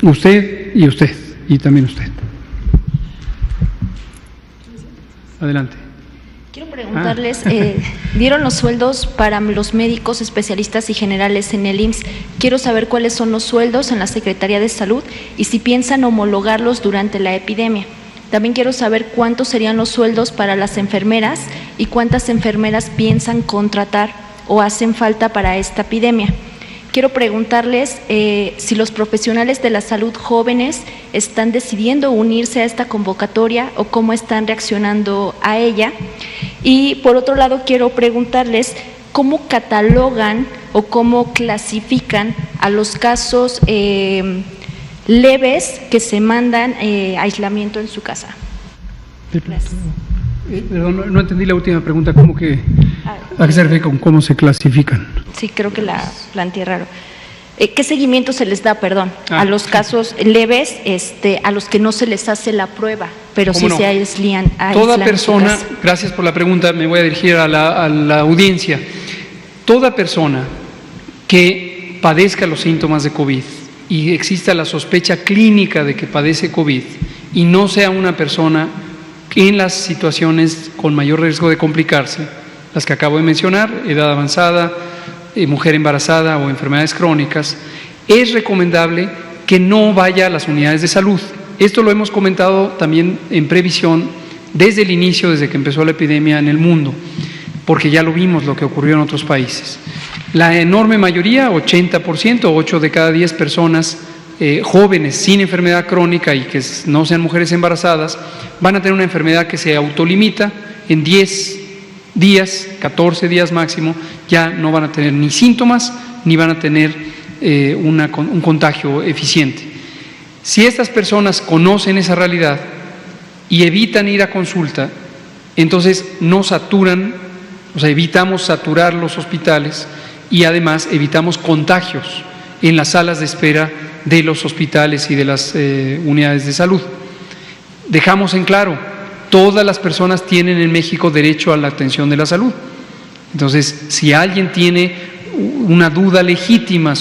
Usted y también usted. Adelante. Quiero preguntarles, dieron los sueldos para los médicos especialistas y generales en el IMSS. Quiero saber cuáles son los sueldos en la Secretaría de Salud y si piensan homologarlos durante la epidemia. También quiero saber cuántos serían los sueldos para las enfermeras y cuántas enfermeras piensan contratar o hacen falta para esta epidemia. Quiero preguntarles si los profesionales de la salud jóvenes están decidiendo unirse a esta convocatoria o cómo están reaccionando a ella. Y por otro lado, quiero preguntarles cómo catalogan o cómo clasifican a los casos leves que se mandan aislamiento en su casa. Gracias. Perdón, no entendí la última pregunta. ¿Cómo que, ¿a qué se refiere con cómo se clasifican? Sí, creo que la planteé raro. ¿Qué seguimiento se les da, a los casos leves, a los que no se les hace la prueba, pero sí se aíslan? Toda persona, gracias por la pregunta, me voy a dirigir a la audiencia. Toda persona que padezca los síntomas de COVID y exista la sospecha clínica de que padece COVID y no sea una persona en las situaciones con mayor riesgo de complicarse, las que acabo de mencionar, edad avanzada, mujer embarazada o enfermedades crónicas, es recomendable que no vaya a las unidades de salud. Esto lo hemos comentado también en previsión desde el inicio, desde que empezó la epidemia en el mundo, porque ya lo vimos lo que ocurrió en otros países. La enorme mayoría, 80%, 8 de cada 10 personas jóvenes sin enfermedad crónica y que no sean mujeres embarazadas, van a tener una enfermedad que se autolimita en 10 días, 14 días máximo, ya no van a tener ni síntomas ni van a tener un contagio eficiente. Si estas personas conocen esa realidad y evitan ir a consulta, entonces no saturan, o sea, evitamos saturar los hospitales y además evitamos contagios en las salas de espera de los hospitales y de las unidades de salud. Dejamos en claro, todas las personas tienen en México derecho a la atención de la salud. Entonces, si alguien tiene una duda legítima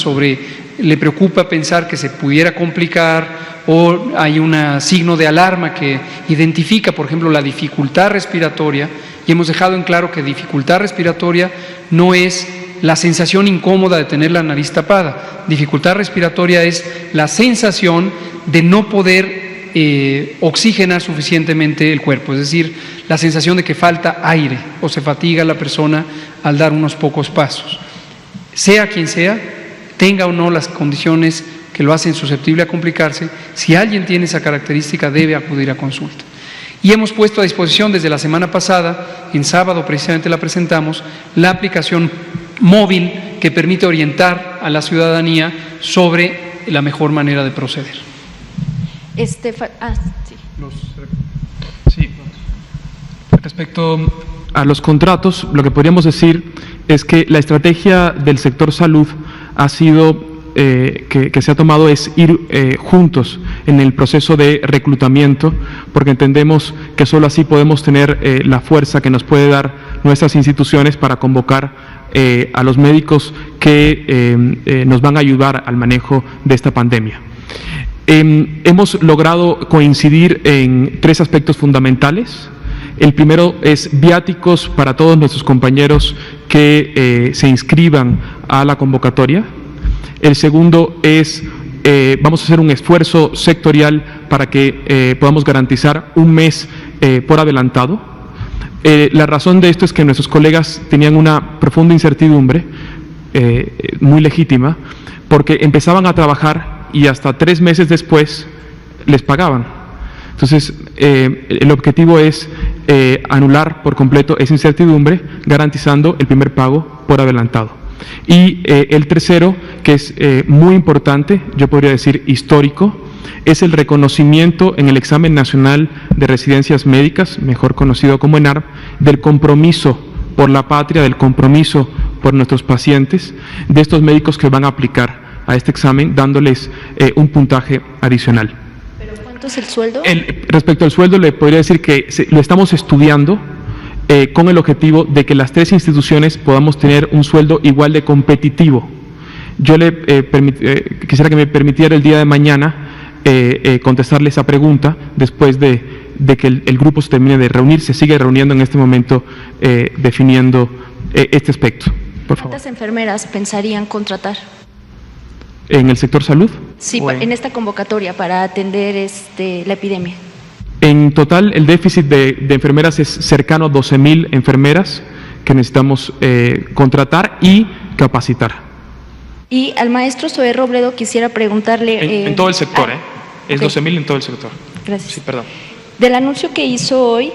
le preocupa pensar que se pudiera complicar o hay un signo de alarma que identifica, por ejemplo, la dificultad respiratoria, y hemos dejado en claro que dificultad respiratoria no es la sensación incómoda de tener la nariz tapada. Dificultad respiratoria es la sensación de no poder oxigenar suficientemente el cuerpo, es decir, la sensación de que falta aire o se fatiga la persona al dar unos pocos pasos. Sea quien sea, tenga o no las condiciones que lo hacen susceptible a complicarse, si alguien tiene esa característica debe acudir a consulta. Y hemos puesto a disposición desde la semana pasada, en sábado precisamente la presentamos, la aplicación móvil que permite orientar a la ciudadanía sobre la mejor manera de proceder. Respecto a los contratos, lo que podríamos decir es que la estrategia del sector salud ha sido que se ha tomado es ir juntos en el proceso de reclutamiento, porque entendemos que solo así podemos tener la fuerza que nos puede dar nuestras instituciones para convocar a los médicos que nos van a ayudar al manejo de esta pandemia. Hemos logrado coincidir en 3 aspectos fundamentales. El primero es viáticos para todos nuestros compañeros que se inscriban a la convocatoria. El segundo es, vamos a hacer un esfuerzo sectorial para que podamos garantizar un mes por adelantado. La razón de esto es que nuestros colegas tenían una profunda incertidumbre, muy legítima, porque empezaban a trabajar y hasta 3 meses después les pagaban. Entonces, el objetivo es anular por completo esa incertidumbre, garantizando el primer pago por adelantado. Y el tercero, que es muy importante, yo podría decir histórico, es el reconocimiento en el Examen Nacional de Residencias Médicas, mejor conocido como ENARM, del compromiso por la patria, del compromiso por nuestros pacientes, de estos médicos que van a aplicar a este examen, dándoles un puntaje adicional. ¿Pero cuánto es el sueldo? Respecto al sueldo, le podría decir que lo estamos estudiando con el objetivo de que las 3 instituciones podamos tener un sueldo igual de competitivo. Yo quisiera que me permitiera el día de mañana contestarle esa pregunta después de que el grupo se termine de reunir. Se sigue reuniendo en este momento definiendo este aspecto. Por favor. ¿Cuántas enfermeras pensarían contratar? ¿En el sector salud? Sí, en esta convocatoria para atender la epidemia. En total, el déficit de enfermeras es cercano a 12,000 enfermeras que necesitamos contratar y capacitar. Y al maestro Zoé Robledo quisiera preguntarle… En todo el sector, es okay. 12,000 en todo el sector. Gracias. Sí, perdón. Del anuncio que hizo hoy,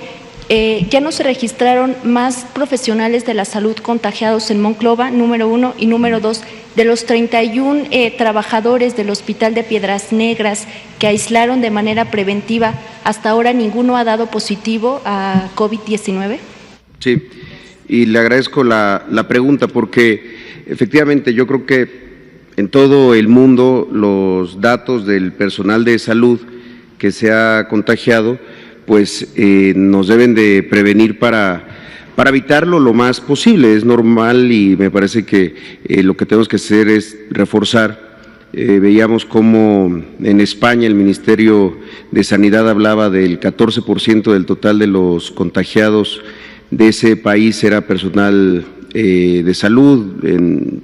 ya no se registraron más profesionales de la salud contagiados en Monclova, número 1, y número 2, de los 31 trabajadores del Hospital de Piedras Negras que aislaron de manera preventiva, hasta ahora ninguno ha dado positivo a COVID-19. Sí, y le agradezco la pregunta porque efectivamente yo creo que en todo el mundo los datos del personal de salud que se ha contagiado pues nos deben de prevenir para evitarlo lo más posible. Es normal y me parece que lo que tenemos que hacer es reforzar. Veíamos cómo en España el Ministerio de Sanidad hablaba del 14% del total de los contagiados de ese país era personal de salud,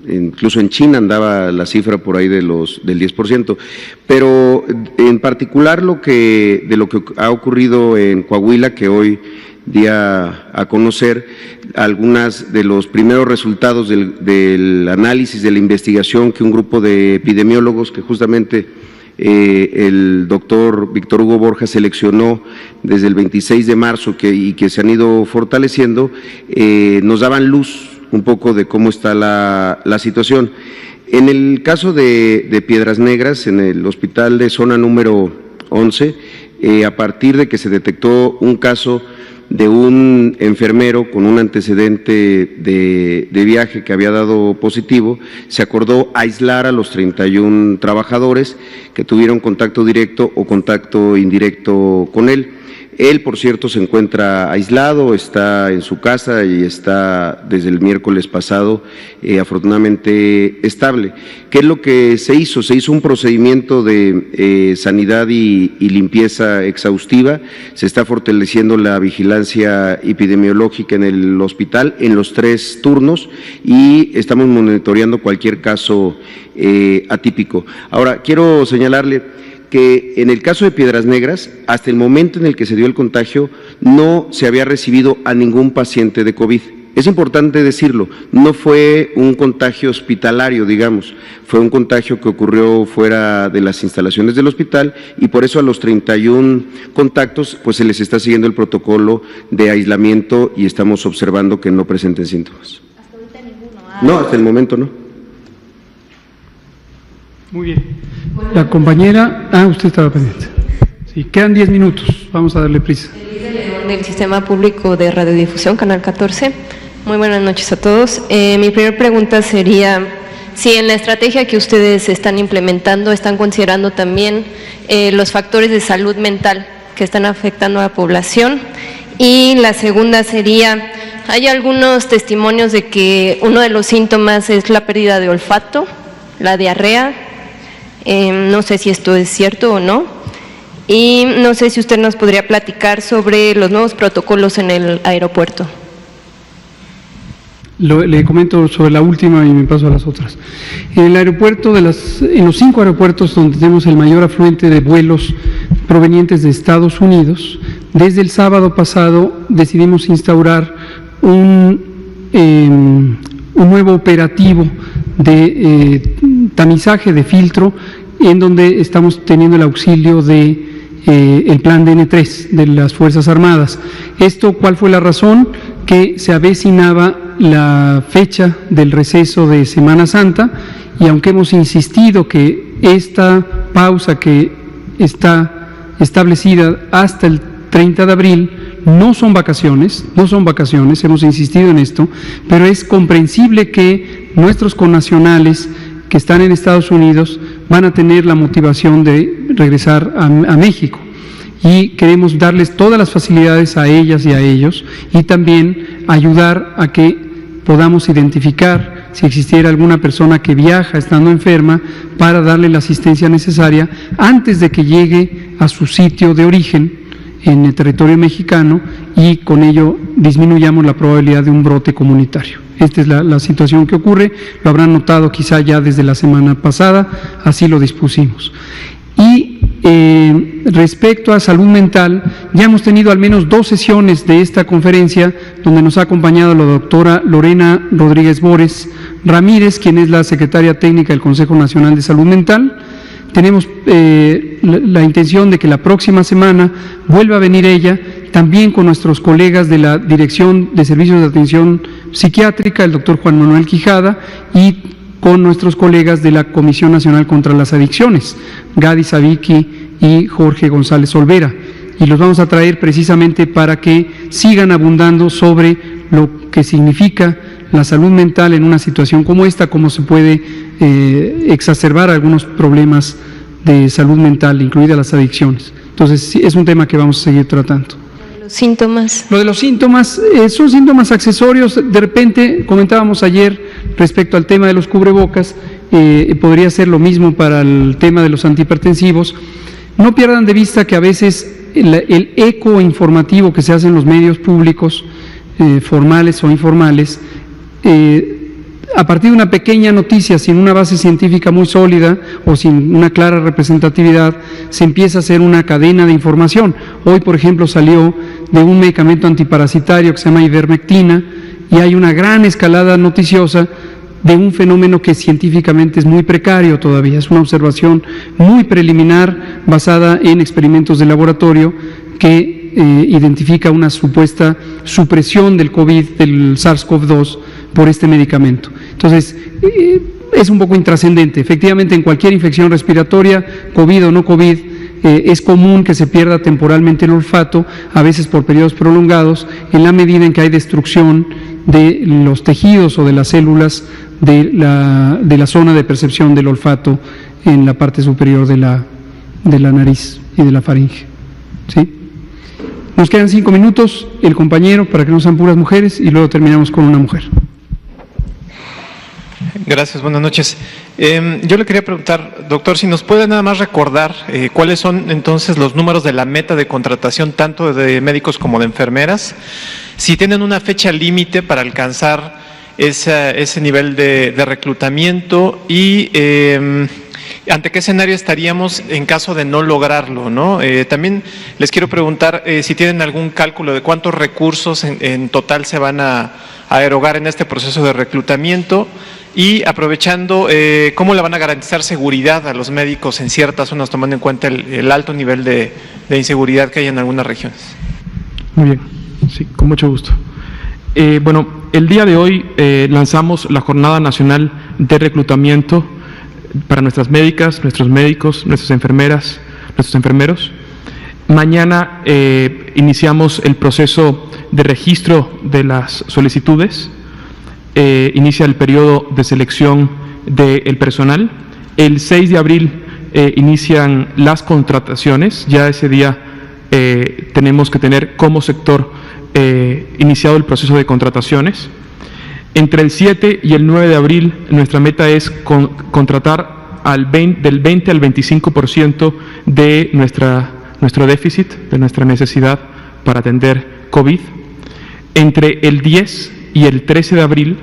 incluso en China andaba la cifra por ahí del 10%, pero en particular de lo que ha ocurrido en Coahuila, que hoy día a conocer algunas de los primeros resultados del análisis de la investigación que un grupo de epidemiólogos que justamente el doctor Víctor Hugo Borja seleccionó desde el 26 de marzo y que se han ido fortaleciendo, nos daban luz un poco de cómo está la situación. En el caso de Piedras Negras, en el hospital de zona número 11, a partir de que se detectó un caso de un enfermero con un antecedente de viaje que había dado positivo, se acordó aislar a los 31 trabajadores que tuvieron contacto directo o contacto indirecto con él. Él, por cierto, se encuentra aislado, está en su casa y está desde el miércoles pasado afortunadamente estable. ¿Qué es lo que se hizo? Se hizo un procedimiento de sanidad y limpieza exhaustiva, se está fortaleciendo la vigilancia epidemiológica en el hospital en los 3 turnos y estamos monitoreando cualquier caso atípico. Ahora, quiero señalarle que en el caso de Piedras Negras, hasta el momento en el que se dio el contagio, no se había recibido a ningún paciente de COVID. Es importante decirlo, no fue un contagio hospitalario, digamos, fue un contagio que ocurrió fuera de las instalaciones del hospital y por eso a los 31 contactos pues se les está siguiendo el protocolo de aislamiento y estamos observando que no presenten síntomas. ¿Hasta ahorita ninguno? No, hasta el momento no. Muy bien. La compañera… usted estaba pendiente. Sí, quedan 10 minutos, vamos a darle prisa. Del Sistema Público de Radiodifusión, Canal 14. Muy buenas noches a todos. Mi primera pregunta sería si en la estrategia que ustedes están implementando están considerando también los factores de salud mental que están afectando a la población. Y la segunda sería, hay algunos testimonios de que uno de los síntomas es la pérdida de olfato, la diarrea. No sé si esto es cierto o no. Y no sé si usted nos podría platicar sobre los nuevos protocolos en el aeropuerto. Le comento sobre la última y me paso a las otras. En el aeropuerto, en los 5 aeropuertos donde tenemos el mayor afluente de vuelos provenientes de Estados Unidos, desde el sábado pasado decidimos instaurar un nuevo operativo de tamizaje de filtro en donde estamos teniendo el auxilio de el plan DN3 de las Fuerzas Armadas. Esto, ¿cuál fue la razón? Que se avecinaba la fecha del receso de Semana Santa y aunque hemos insistido que esta pausa que está establecida hasta el 30 de abril, no son vacaciones, hemos insistido en esto, pero es comprensible que nuestros connacionales que están en Estados Unidos van a tener la motivación de regresar a México. Y queremos darles todas las facilidades a ellas y a ellos, y también ayudar a que podamos identificar si existiera alguna persona que viaja estando enferma para darle la asistencia necesaria antes de que llegue a su sitio de origen en el territorio mexicano, y con ello disminuyamos la probabilidad de un brote comunitario. Esta es la situación que ocurre, lo habrán notado quizá ya desde la semana pasada, así lo dispusimos. Y respecto a salud mental, ya hemos tenido al menos 2 sesiones de esta conferencia donde nos ha acompañado la doctora Lorena Rodríguez Bores Ramírez, quien es la secretaria técnica del Consejo Nacional de Salud Mental. Tenemos la intención de que la próxima semana vuelva a venir ella, también con nuestros colegas de la Dirección de Servicios de Atención Psiquiátrica, el doctor Juan Manuel Quijada, y con nuestros colegas de la Comisión Nacional contra las Adicciones, Gadi Savicki y Jorge González Olvera. Y los vamos a traer precisamente para que sigan abundando sobre lo que significa la salud mental en una situación como esta, cómo se puede exacerbar algunos problemas de salud mental, incluidas las adicciones. Entonces, sí, es un tema que vamos a seguir tratando. Los síntomas. Lo de los síntomas, son síntomas accesorios. De repente, comentábamos ayer respecto al tema de los cubrebocas, podría ser lo mismo para el tema de los antihipertensivos. No pierdan de vista que a veces el eco informativo que se hace en los medios públicos, formales o informales, a partir de una pequeña noticia sin una base científica muy sólida o sin una clara representatividad, se empieza a hacer una cadena de información. Hoy, por ejemplo, salió de un medicamento antiparasitario que se llama ivermectina, y hay una gran escalada noticiosa de un fenómeno que científicamente es muy precario todavía. Es una observación muy preliminar basada en experimentos de laboratorio que identifica una supuesta supresión del COVID, del SARS-CoV-2, por este medicamento. Entonces, es un poco intrascendente. Efectivamente, en cualquier infección respiratoria, COVID o no COVID, es común que se pierda temporalmente el olfato, a veces por periodos prolongados, en la medida en que hay destrucción de los tejidos o de las células de la zona de percepción del olfato en la parte superior de la nariz y de la faringe. ¿Sí? Nos quedan 5 minutos, el compañero, para que no sean puras mujeres, y luego terminamos con una mujer. Gracias, buenas noches. Yo le quería preguntar, doctor, si nos puede nada más recordar cuáles son entonces los números de la meta de contratación tanto de médicos como de enfermeras, si tienen una fecha límite para alcanzar ese nivel de reclutamiento, y ante qué escenario estaríamos en caso de no lograrlo, ¿no? También les quiero preguntar si tienen algún cálculo de cuántos recursos en total se van a erogar en este proceso de reclutamiento, y aprovechando, ¿cómo le van a garantizar seguridad a los médicos en ciertas zonas, tomando en cuenta el alto nivel de inseguridad que hay en algunas regiones? Muy bien, sí, con mucho gusto. Bueno, el día de hoy lanzamos la Jornada Nacional de Reclutamiento para nuestras médicas, nuestros médicos, nuestras enfermeras, nuestros enfermeros. Mañana iniciamos el proceso de registro de las solicitudes. Inicia el periodo de selección del personal. El 6 de abril inician las contrataciones. Ya ese día tenemos que tener como sector iniciado el proceso de contrataciones. Entre el 7 y el 9 de abril nuestra meta es contratar del 20 al 25% de nuestro déficit, de nuestra necesidad para atender COVID. Entre el 10 y el 13 de abril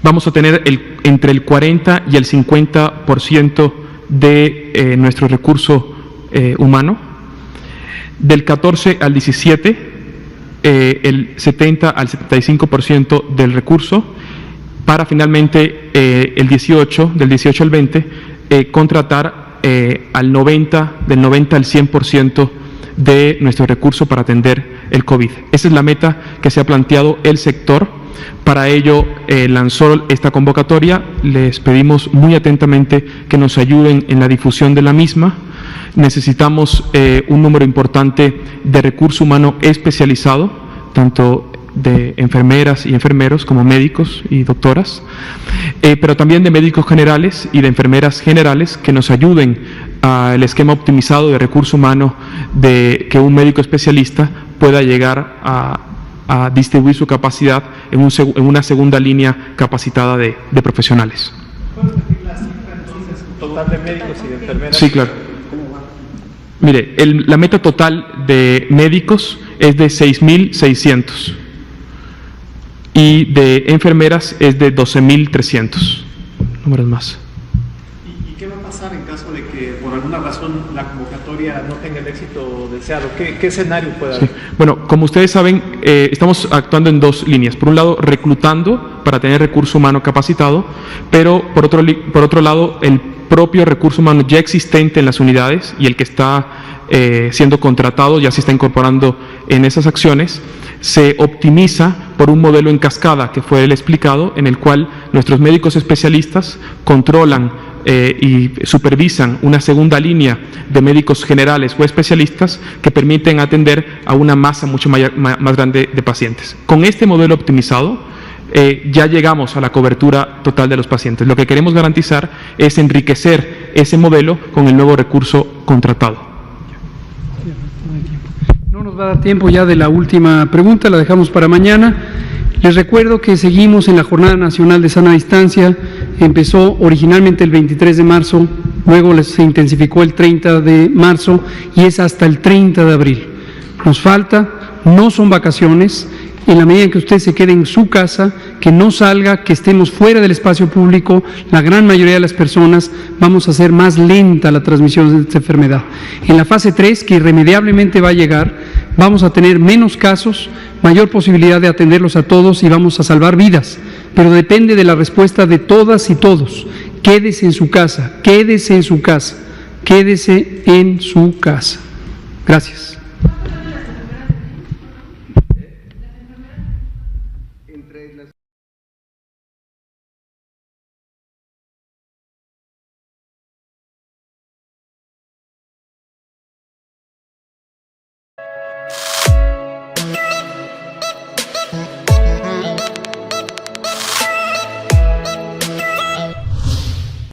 vamos a tener entre el 40 y el 50% de nuestro recurso humano. Del 14 al 17, el 70 al 75% del recurso, para finalmente del 18 al 20, contratar del 90 al 100% de nuestro recurso para atender el COVID. Esa es la meta que se ha planteado el sector. Para ello lanzó esta convocatoria. Les pedimos muy atentamente que nos ayuden en la difusión de la misma, necesitamos un número importante de recurso humano especializado, tanto de enfermeras y enfermeros como médicos y doctoras, pero también de médicos generales y de enfermeras generales que nos ayuden al esquema optimizado de recurso humano, de que un médico especialista pueda llegar a distribuir su capacidad en una segunda línea capacitada de profesionales. ¿Puedes repetir la cifra entonces total de médicos y de enfermeras? Sí, claro. Mire, la meta total de médicos es de 6.600 y de enfermeras es de 12.300. Números más. ¿Y qué va a pasar en caso de que por alguna razón la convocatoria no tenga el éxito deseado? ¿Qué escenario puede haber? Sí. Bueno, como ustedes saben, estamos actuando en dos líneas. Por un lado, reclutando para tener recurso humano capacitado, pero por otro lado, el propio recurso humano ya existente en las unidades y el que está siendo contratado, ya se está incorporando en esas acciones, se optimiza por un modelo en cascada que fue el explicado, en el cual nuestros médicos especialistas controlan y supervisan una segunda línea de médicos generales o especialistas que permiten atender a una masa mucho más grande de pacientes. Con este modelo optimizado ya llegamos a la cobertura total de los pacientes. Lo que queremos garantizar es enriquecer ese modelo con el nuevo recurso contratado. No nos va a dar tiempo ya de la última pregunta, la dejamos para mañana. Les recuerdo que seguimos en la Jornada Nacional de Sana Distancia. Empezó originalmente el 23 de marzo, luego se intensificó el 30 de marzo y es hasta el 30 de abril. Nos falta, no son vacaciones, en la medida en que usted se quede en su casa, que no salga, que estemos fuera del espacio público, la gran mayoría de las personas vamos a hacer más lenta la transmisión de esta enfermedad. En la fase 3, que irremediablemente va a llegar, vamos a tener menos casos, mayor posibilidad de atenderlos a todos y vamos a salvar vidas, pero depende de la respuesta de todas y todos. Quédese en su casa, quédese en su casa, quédese en su casa. Gracias.